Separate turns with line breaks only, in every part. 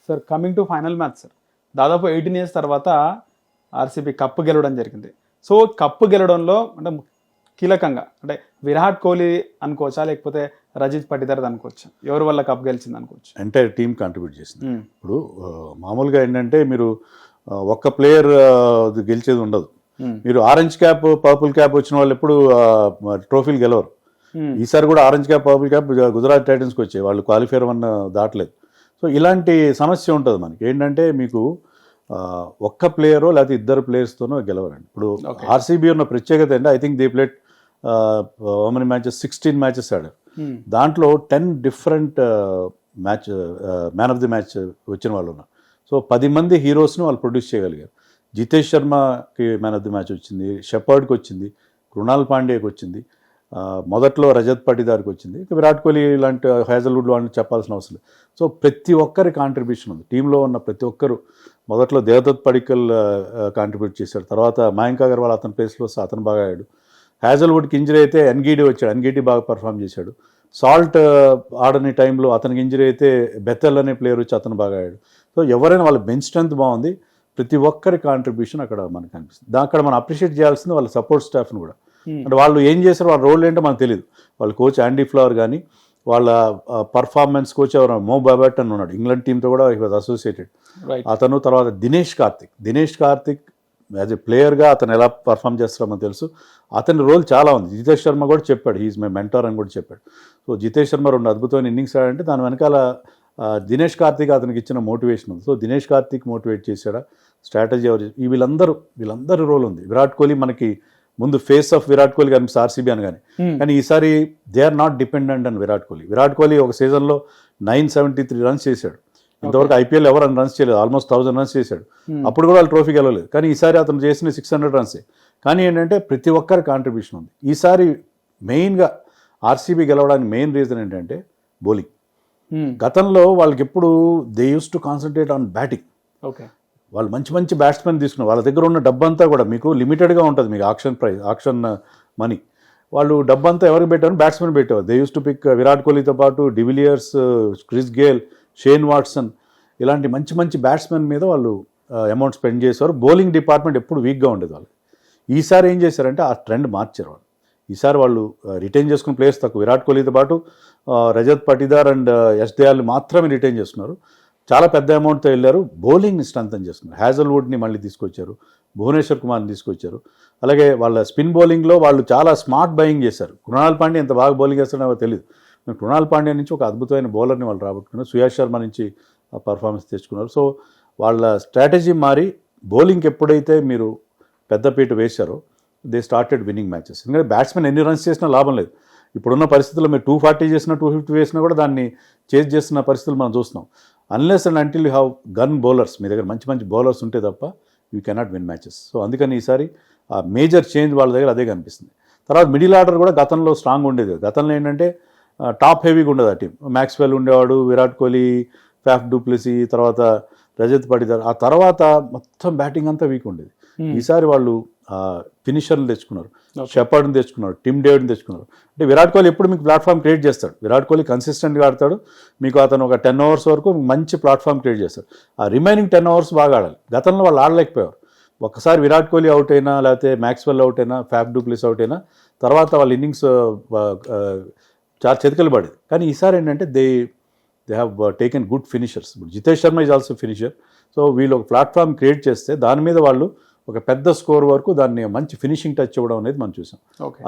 Sir coming to final match sir, దాదాపు 18 years తర్వాత RCB cup గెలవడం జరిగింది. సో కప్పు గెలవడంలో అంటే కీలకంగా అంటే విరాట్ కోహ్లీ అనుకోవచ్చా, లేకపోతే రజిత్ పటిదార్ అనుకోవచ్చా? ఎవరి వల్ల కప్ గెలిచింది అనుకోవచ్చు?
ఎంటైర్ టీమ్ కాంట్రిబ్యూట్ చేసింది. ఇప్పుడు మామూలుగా ఏంటంటే మీరు ఒక్క ప్లేయర్ గెలిచేది ఉండదు. మీరు ఆరెంజ్ క్యాప్ పర్పుల్ క్యాప్ వచ్చిన వాళ్ళు ఎప్పుడు ట్రోఫీలు గెలవరు. ఈసారి కూడా orange cap purple cap Gujarat టైటన్స్కి వచ్చాయి, వాళ్ళు క్వాలిఫైర్ 1 దాటలేదు. సో ఇలాంటి సమస్య ఉంటుంది మనకి. ఏంటంటే మీకు ఒక్క ప్లేయరో లేకపోతే ఇద్దరు ప్లేయర్స్తోనో గెలవరండి. ఇప్పుడు ఆర్సీబీ ఉన్న ప్రత్యేకత ఏంటంటే I think they played many matches 16 matches ఆడారు. దాంట్లో 10 different man of the match వచ్చిన వాళ్ళు ఉన్నారు. సో 10 మంది హీరోస్ని వాళ్ళు ప్రొడ్యూస్ చేయగలిగారు. జితేష్ శర్మకి మ్యాన్ ఆఫ్ ది మ్యాచ్ వచ్చింది, షెపర్డ్కి వచ్చింది, కృణాల్ పాండ్యాకి వచ్చింది, మొదట్లో రజత్ పటిదార్కి వచ్చింది. విరాట్ కోహ్లీ లాంటి హేజల్వుడ్ లాంటి చెప్పాల్సిన అవసరం లేదు. సో ప్రతి ఒక్కరి కాంట్రిబ్యూషన్ ఉంది. టీంలో ఉన్న ప్రతి ఒక్కరు మొదట్లో దేవదత్ పడిక్కల్ కాంట్రిబ్యూట్ చేశాడు, తర్వాత మయాంక్ అగర్వాల్ అతని ప్లేస్లో వస్తే అతను బాగా ఆడాడు. హ్యాజల్వుడ్కి ఇంజరీ అయితే ఎన్గీడీ వచ్చాడు, ఎన్గీడీ బాగా పర్ఫామ్ చేశాడు. సాల్ట్ ఆడని టైంలో అతనికి ఇంజరీ అయితే బెతెల్ అనే ప్లేయర్ వచ్చి అతను బాగా ఆడాడు. సో ఎవరైనా వాళ్ళ బెంచ్ స్ట్రెంత్ బాగుంది. ప్రతి ఒక్కరి కాంట్రిబ్యూషన్ అక్కడ మనకు అనిపిస్తుంది. అక్కడ మనం అప్రిషియేట్ చేయాల్సింది వాళ్ళ సపోర్ట్ స్టాఫ్ని కూడా. అంటే వాళ్ళు ఏం చేశారు, వాళ్ళ రోల్ ఏంటో మనకు తెలియదు. వాళ్ళ కోచ్ యాండీ ఫ్లవర్ కానీ, వాళ్ళ పర్ఫార్మెన్స్ కోచ్ ఎవరు మో బాబెట్ అని ఉన్నాడు, ఇంగ్లాండ్ టీంతో కూడా హీ వాజ్ అసోసియేటెడ్. అతను తర్వాత దినేష్ కార్తిక్ యాజ్ ఎ ప్లేయర్గా అతను ఎలా పర్ఫామ్ చేస్తారో మనకు తెలుసు. అతని రోల్ చాలా ఉంది. జితేష్ శర్మ కూడా చెప్పాడు హీఈస్ మై మెంటర్ అని కూడా చెప్పాడు. సో జితేష్ శర్మ 2 అద్భుతమైన ఇన్నింగ్స్ ఆడంటే దాని వెనకాల దినేష్ కార్తిక్ అతనికి ఇచ్చిన మోటివేషన్ ఉంది. సో దినేష్ కార్తిక్ మోటివేట్ చేశాడా, స్ట్రాటజీ ఎవరు, వీళ్ళందరూ రోల్ ఉంది. విరాట్ కోహ్లీ మనకి ముందు ఫేస్ ఆఫ్ విరాట్ కోహ్లీ కనిపిస్తుంది ఆర్సీబీ అనగానే, కానీ ఈసారి they are not dependent on Virat Kohli. Virat Kohli ఒక సీజన్లో 973 రన్స్ చేశాడు. ఇంతవరకు ఐపీఎల్ ఎవరు రన్స్ చేయలేదు, ఆల్మోస్ట్ 1000 రన్స్ చేశాడు. అప్పుడు కూడా వాళ్ళు ట్రోఫీ గెలవలేదు. కానీ ఈసారి అతను చేసిన 600 రన్సే. కానీ ఏంటంటే ప్రతి ఒక్కరి కాంట్రిబ్యూషన్ ఉంది. ఈసారి మెయిన్గా ఆర్సీబీ గెలవడానికి మెయిన్ రీజన్ ఏంటంటే బౌలింగ్. గతంలో వాళ్ళకి ఎప్పుడు they use to concentrate on batting. వాళ్ళు మంచి బ్యాట్స్మెన్ తీసుకున్నారు. వాళ్ళ దగ్గర ఉన్న డబ్బంతా కూడా మీకు లిమిటెడ్గా ఉంటుంది, మీకు ఆక్షన్ మనీ. వాళ్ళు డబ్బంతా ఎవరికి పెట్టారు, బ్యాట్స్మెన్ పెట్టేవారు. They use to pick Virat కోహ్లీతో పాటు de Villiers, Chris Gayle, Shane Watson ఇలాంటి మంచి బ్యాట్స్మెన్ మీద వాళ్ళు అమౌంట్ స్పెండ్ చేసేవారు. బౌలింగ్ డిపార్ట్మెంట్ ఎప్పుడు వీక్గా ఉండేది వాళ్ళు. ఈసారి ఏం చేశారంటే ఆ ట్రెండ్ మార్చారు వాళ్ళు. ఈసారి వాళ్ళు రిటైన్ చేసుకున్న ప్లేయర్స్ తక్కువ. విరాట్ కోహ్లీతో పాటు రజత్ పటిదార్ అండ్ యష్ దయాల్ని మాత్రమే రిటైన్ చేస్తున్నారు. చాలా పెద్ద అమౌంట్తో వెళ్ళారు. బౌలింగ్ని స్ట్రెంథన్ చేస్తున్నారు. హ్యాజల్వుడ్ని మళ్ళీ తీసుకొచ్చారు, భువనేశ్వర్ కుమార్ని తీసుకొచ్చారు. అలాగే వాళ్ళ స్పిన్ బౌలింగ్లో వాళ్ళు చాలా స్మార్ట్ బయింగ్ చేశారు. కృణాల్ పాండ్యా ఎంత బాగా బౌలింగ్ చేస్తాడో తెలియదు. కృణాల్ పాండ్యా నుంచి ఒక అద్భుతమైన బౌలర్ని వాళ్ళు రాబట్టుకున్నారు. సుయాష్ శర్మ నుంచి పర్ఫార్మెన్స్ తెచ్చుకున్నారు. సో వాళ్ళ స్ట్రాటజీ మారి బౌలింగ్కి ఎప్పుడైతే మీరు పెద్దపీట వేశారో దే స్టార్టెడ్ విన్నింగ్ మ్యాచెస్. ఎందుకంటే బ్యాట్స్మెన్ ఎన్ని రన్స్ చేసినా లాభం లేదు. ఇప్పుడున్న పరిస్థితుల్లో మీరు 240 చేసినా 250 వేసినా కూడా దాన్ని చేజ్ చేస్తున్న పరిస్థితులు మనం చూస్తున్నాం. Unless and until you have gun bowlers, మీ దగ్గర మంచి బౌలర్స్ ఉంటే తప్ప you cannot win matches. So అందుకని ఈసారి ఆ మేజర్ చేంజ్ వాళ్ళ దగ్గర అదే కనిపిస్తుంది. తర్వాత మిడిల్ ఆర్డర్ కూడా గతంలో స్ట్రాంగ్ ఉండేది. గతంలో ఏంటంటే టాప్ హెవీగా ఉండేది ఆ టీం. మ్యాక్స్వెల్ ఉండేవాడు, విరాట్ కోహ్లీ, ఫాఫ్ డూప్లెసీ, తర్వాత రజత్ పటిదార్. ఆ తర్వాత మొత్తం బ్యాటింగ్ అంతా వీక్ ఉండేది. ఈసారి వాళ్ళు ఫినిషర్లు తెచ్చుకున్నారు, షెపర్డ్ని తెచ్చుకున్నారు, టిమ్ డేవిడ్ని తెచ్చుకున్నారు. అంటే విరాట్ కోహ్లీ ఎప్పుడు మీకు ప్లాట్ఫామ్ క్రియేట్ చేస్తాడు. విరాట్ కోహ్లీ కన్సిస్టెంట్గా ఆడతాడు. మీకు అతను ఒక 10 ఓవర్స్ వరకు మంచి ప్లాట్ఫామ్ క్రియేట్ చేస్తాడు. ఆ రిమైనింగ్ 10 ఓవర్స్ బాగా ఆడాలి. గతంలో వాళ్ళు ఆడలేకపోయారు. ఒక్కసారి విరాట్ కోహ్లీ అవుట్ అయినా, లేకపోతే మ్యాక్స్వెల్ అవుట్ అయినా, ఫాఫ్ డూప్లెసీ అవుట్ అయినా తర్వాత వాళ్ళ ఇన్నింగ్స్ చాలా చేతికలు పడేది. కానీ ఈసారి ఏంటంటే they have taken good finishers. ఇప్పుడు Jitesh Sharma is also finisher. So వీళ్ళు ఒక ప్లాట్ఫామ్ క్రియేట్ చేస్తే దాని మీద వాళ్ళు ఒక పెద్ద స్కోర్ వరకు దాన్ని మంచి ఫినిషింగ్ టచ్ ఇవ్వడం అనేది మనం చూసాం.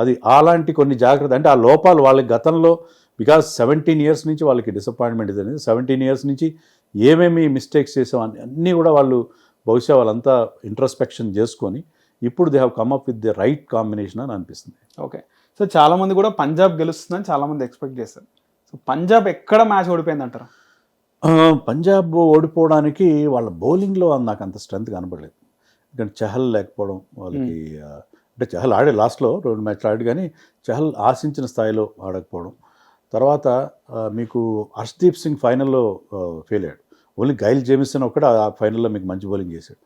అది అలాంటి కొన్ని జాగ్రత్త, అంటే ఆ లోపాలు వాళ్ళకి గతంలో, బికాజ్ 17 ఇయర్స్ నుంచి వాళ్ళకి డిసప్పాయింట్మెంట్ ఇది అనేది. 17 ఇయర్స్ నుంచి ఏమేమి మిస్టేక్స్ చేసాం అన్నీ కూడా వాళ్ళు బహుశా వాళ్ళంతా ఇంట్రోస్పెక్షన్ చేసుకొని ఇప్పుడు they have come up with the right combination అని అనిపిస్తుంది.
ఓకే, సో చాలామంది కూడా పంజాబ్ గెలుస్తుందని చాలామంది ఎక్స్పెక్ట్ చేస్తారు. సో పంజాబ్ ఎక్కడ మ్యాచ్ ఓడిపోయింది అంటారు?
పంజాబ్ ఓడిపోవడానికి వాళ్ళ బౌలింగ్లో నాకు అంత స్ట్రెంత్ కనబడలేదు. ఎందుకంటే చహల్ లేకపోవడం వాళ్ళకి, అంటే చహల్ ఆడే లాస్ట్లో 2 మ్యాచ్లు ఆడి, కానీ చహల్ ఆశించిన స్థాయిలో ఆడకపోవడం. తర్వాత మీకు హర్ష్దీప్ సింగ్ ఫైనల్లో ఫెయిల్ అయ్యాడు. ఓన్లీ గైల్ జేమిసన్ ఒక్కడే ఆ ఫైనల్లో మీకు మంచి బౌలింగ్ చేశాడు.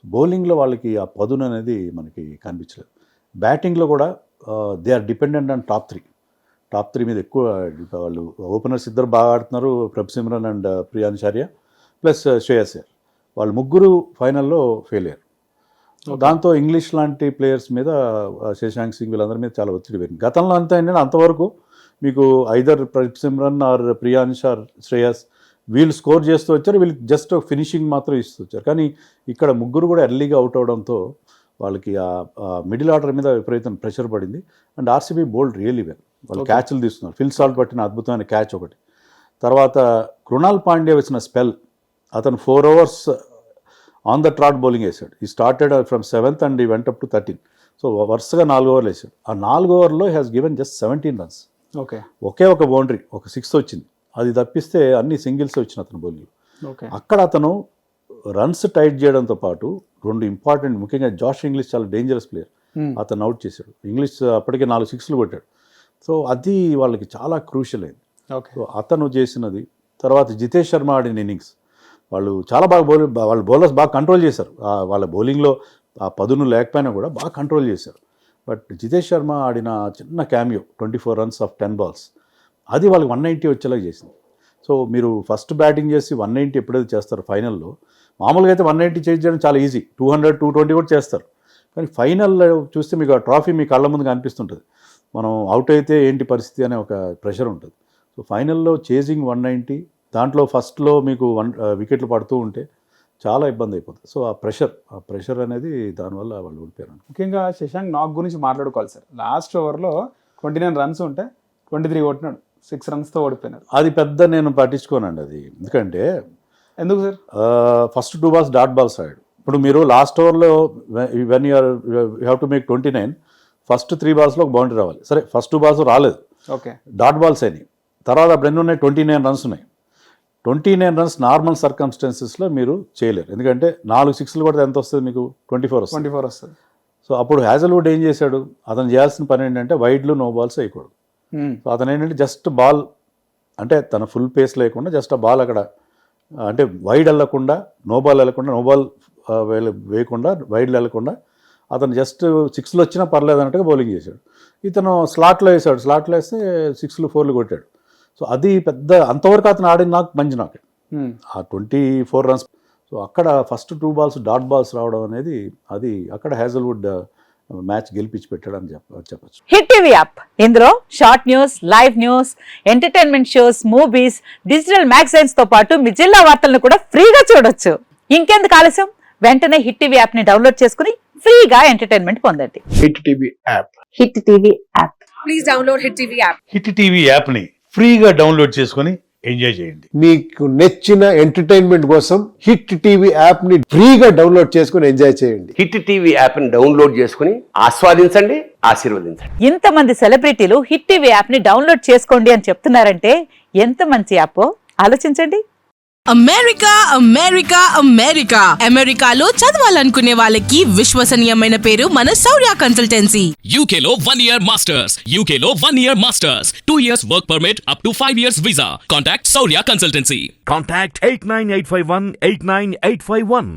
బౌలింగ్లో వాళ్ళకి ఆ పదును అనేది మనకి కనిపించలేదు. బ్యాటింగ్లో కూడా they are dependent on top three మీద ఎక్కువ. వాళ్ళు ఓపెనర్స్ ఇద్దరు బాగా ఆడుతున్నారు, ప్రభ్ సిమ్రన్ అండ్ ప్రియాన్ష్ ఆర్య. ప్లస్ శ్రేయస్ అయ్యర్, వాళ్ళు ముగ్గురు ఫైనల్లో ఫెయిల్ అయ్యారు. దాంతో ఇంగ్లీష్ లాంటి ప్లేయర్స్ మీద శశాంక్ సింగ్ వీళ్ళందరి మీద చాలా ఒత్తిడి పెరిగింది. గతంలో అంతా ఏంటంటే అంతవరకు మీకు either Pradeep Simran or Priyansh or Shreyas వీళ్ళు స్కోర్ చేస్తూ వచ్చారు, వీళ్ళకి జస్ట్ ఫినిషింగ్ మాత్రం ఇస్తూ వచ్చారు. కానీ ఇక్కడ ముగ్గురు కూడా ఎర్లీగా అవుట్ అవడంతో వాళ్ళకి ఆ మిడిల్ ఆర్డర్ మీద విపరీతం ప్రెషర్ పడింది. And RCB bowled really well, వాళ్ళు క్యాచ్లు తీసుకున్నారు. ఫిల్ సాల్ట్ పట్టిన అద్భుతమైన క్యాచ్ ఒకటి. తర్వాత కృణాల్ పాండ్యా వచ్చిన స్పెల్, అతను 4 overs on the trot bowling వేసాడు. He started from 7th and he went up to 13. So వరుసగా 4 overs వేసాడు. ఆ 4 overs has given just 17 runs.
Okay,
ఒకే ఒక బౌండరీ, ఒక 6 వచ్చింది. అది తప్పిస్తే అన్ని సింగిల్స్ వచ్చిన అతను బౌలింగ్. అక్కడ అతను రన్స్ టైట్ చేయడంతో పాటు 2 ఇంపార్టెంట్, ముఖ్యంగా జాష్ ఇంగ్లీష్ చాలా డేంజరస్ ప్లేయర్, అతను అవుట్ చేశాడు. ఇంగ్లీష్ అప్పటికే 4 sixes కొట్టాడు. సో అది వాళ్ళకి చాలా క్రూషియల్ అయింది. సో అతను చేసినది. తర్వాత జితేష్ శర్మ ఆడిన ఇన్నింగ్స్, వాళ్ళు చాలా బాగా వాళ్ళ బౌలర్స్ బాగా కంట్రోల్ చేశారు. వాళ్ళ బౌలింగ్లో ఆ పదును లేకపోయినా కూడా బాగా కంట్రోల్ చేశారు. బట్ జితేష్ శర్మ ఆడిన చిన్న క్యామియో 24 runs ఆఫ్ 10 balls, అది వాళ్ళకి 190 వచ్చేలాగా చేసింది. సో మీరు ఫస్ట్ బ్యాటింగ్ చేసి 190 ఎప్పుడైతే చేస్తారు ఫైనల్లో, మామూలుగా అయితే 190 చేయడం చాలా ఈజీ, 200, 220 కూడా చేస్తారు. కానీ ఫైనల్లో చూస్తే మీకు ఆ ట్రాఫీ మీ కళ్ళ ముందు కనిపిస్తుంటుంది. మనం అవుట్ అయితే ఏంటి పరిస్థితి అనే ఒక ప్రెషర్ ఉంటుంది. సో ఫైనల్లో చేజింగ్ 190, దాంట్లో ఫస్ట్లో మీకు వికెట్లు పడుతూ ఉంటే చాలా ఇబ్బంది అయిపోతుంది. సో ఆ ప్రెషర్ అనేది దానివల్ల వాళ్ళు ఓడిపోయారు.
ముఖ్యంగా శశాంక్ నాగ్ గురించి మాట్లాడుకోవాలి సార్. లాస్ట్ ఓవర్లో 29 runs ఉంటే 23 కొట్టినాడు, 6 runsతో ఓడిపోయినారు.
అది పెద్ద నేను పట్టించుకోనండి అది. ఎందుకంటే
ఎందుకు sir?
First 2 balls dot balls ఆడాడు. ఇప్పుడు మీరు లాస్ట్ ఓవర్లో when you have to make 29, first 3 balls ఒక బౌండరీ రావాలి. సరే, ఫస్ట్ 2 balls రాలేదు,
ఓకే,
డాట్ బాల్స్ అయినాయి. తర్వాత అప్పుడు ఎన్ని ఉన్నాయి? 29 runs ఉన్నాయి. 29 runs నార్మల్ సర్కమ్స్టాన్సెస్లో మీరు చేయలేరు. ఎందుకంటే 4 sixes కొడితే ఎంత వస్తుంది మీకు? 24
వస్తుంది.
సో అప్పుడు హ్యాజల్వుడ్ ఏం చేశాడు? అతను చేయాల్సిన పని ఏంటంటే వైడ్లు నో బాల్స్ వేయకూడదు. సో అతను ఏంటంటే జస్ట్ బాల్, అంటే తన ఫుల్ పేస్ లేకుండా జస్ట్ ఆ బాల్ అక్కడ, అంటే వైడ్ వెళ్ళకుండా, నో బాల్ వెళ్ళకుండా, నో బాల్ వేయకుండా, వైడ్ వెళ్ళకుండా అతను జస్ట్ 6 వచ్చినా పర్లేదు అన్నట్టుగా బౌలింగ్ చేశాడు. ఇతను స్లాట్లో వేసాడు, స్లాట్లో వేస్తే 6, 4 కొట్టాడు. సో అది పెద్ద, అంతవరకు అతను ఆడిన నాకు మంచి నాకు ఆ 24 runs. సో అక్కడ ఫస్ట్ 2 balls డాట్ బాల్స్ రావడం అనేది, అది అక్కడ హ్యాజల్వుడ్ మ్యాచ్ గెలిపించి పెట్టాడని చెప్పచ్చు.
హిట్ టీవీ యాప్, ఇందులో short news, live news, entertainment shows, movies, digital magazines తో పాటు మీ జిల్లా వార్తలను కూడా ఫ్రీగా చూడొచ్చు. ఇంకెందుకు ఆలస్యం, వెంటనే హిట్ టీవీ యాప్ ని డౌన్లోడ్ చేసుకుని ఫ్రీగా ఎంటర్టైన్మెంట్ పొందండి.
Hit TV app,
hit TV app,
please download hit TV app.
Hit TV యాప్ని ఫ్రీగా డౌన్లోడ్ చేసుకొని ఎంజాయ్ చేయండి.
మీకు నచ్చిన ఎంటర్టైన్మెంట్ కోసం హిట్ టీవీ యాప్ ని ఫ్రీగా డౌన్లోడ్ చేసుకుని ఎంజాయ్ చేయండి.
హిట్ టీవీ యాప్ ని డౌన్లోడ్ చేసుకుని ఆస్వాదించండి, ఆశీర్వదించండి.
ఇంతమంది సెలబ్రిటీలు హిట్ టీవీ యాప్ ని డౌన్లోడ్ చేసుకోండి అని చెప్తున్నారంటే ఎంత మంచి యాప్ ఆలోచించండి.
అమెరికా అమెరికా అమెరికా అమెరికాలో చదవాలనుకునే వాళ్ళకి విశ్వసనీయమైన పేరు మన శౌర్య కన్సల్టెన్సీ.
UK లో 1 year masters, UK లో 1 year masters, 2 years work permit up to 5 years visa. Contact Saurya Consultancy.
Contact 89851 89851.